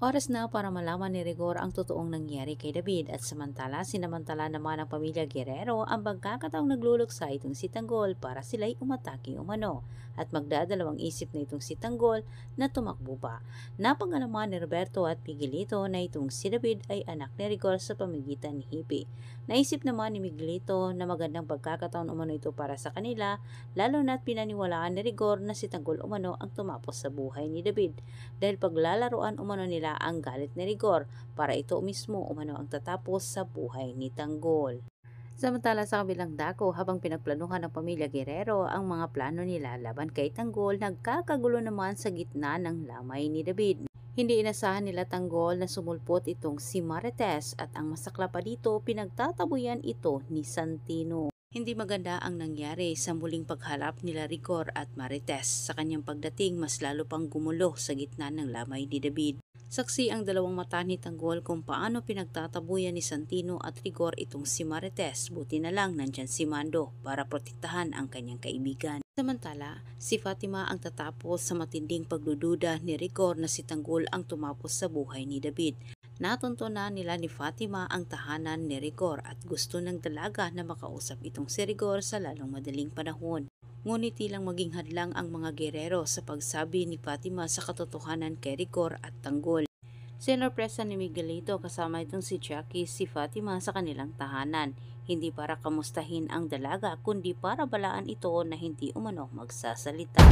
Oras na para malaman ni Rigor ang totoong nangyari kay David at sinamantala naman ng pamilya Guerrero ang pagkakataong nagluluksa itong si Tanggol para sila'y umatake umano at magdadalawang isip na itong si Tanggol na tumakbo pa. Napag-alaman ni Roberto at Miguelito na itong si David ay anak ni Rigor sa pamamagitan ni Hippie. Naisip naman ni Miguelito na magandang pagkakataon umano ito para sa kanila, lalo na't pinaniwalaan ni Rigor na si Tanggol umano ang tumapos sa buhay ni David dahil paglalaroan umano nila ang galit ni Rigor para ito mismo umano ang tatapos sa buhay ni Tanggol. Samantala sa kabilang dako, habang pinagplanuhan ng pamilya Guerrero ang mga plano nila laban kay Tanggol, nagkakagulo naman sa gitna ng lamay ni David. Hindi inasahan nila Tanggol na sumulpot itong si Marites at ang masakla pa dito, pinagtatabuyan ito ni Santino. Hindi maganda ang nangyari sa muling pagharap nila Rigor at Marites. Sa kanyang pagdating, mas lalo pang gumulo sa gitna ng lamay ni David. Saksi ang dalawang mata ni Tanggol kung paano pinagtatabuyan ni Santino at Rigor itong si Marites. Buti na lang nandyan si Mando para protektahan ang kanyang kaibigan. Samantala, si Fatima ang tatapos sa matinding pagdududa ni Rigor na si Tanggol ang tumapos sa buhay ni David. Natuntunan nila ni Fatima ang tahanan ni Rigor at gusto ng dalaga na makausap itong si Rigor sa lalong madaling panahon. Ngunit tilang maging hadlang ang mga Guerrero sa pagsabi ni Fatima sa katotohanan kay Rigor at Tanggol. Sinorpresa ni Miguelito kasama itong si Jackie si Fatima sa kanilang tahanan, hindi para kamustahin ang dalaga kundi para balaan ito na hindi umano magsasalita.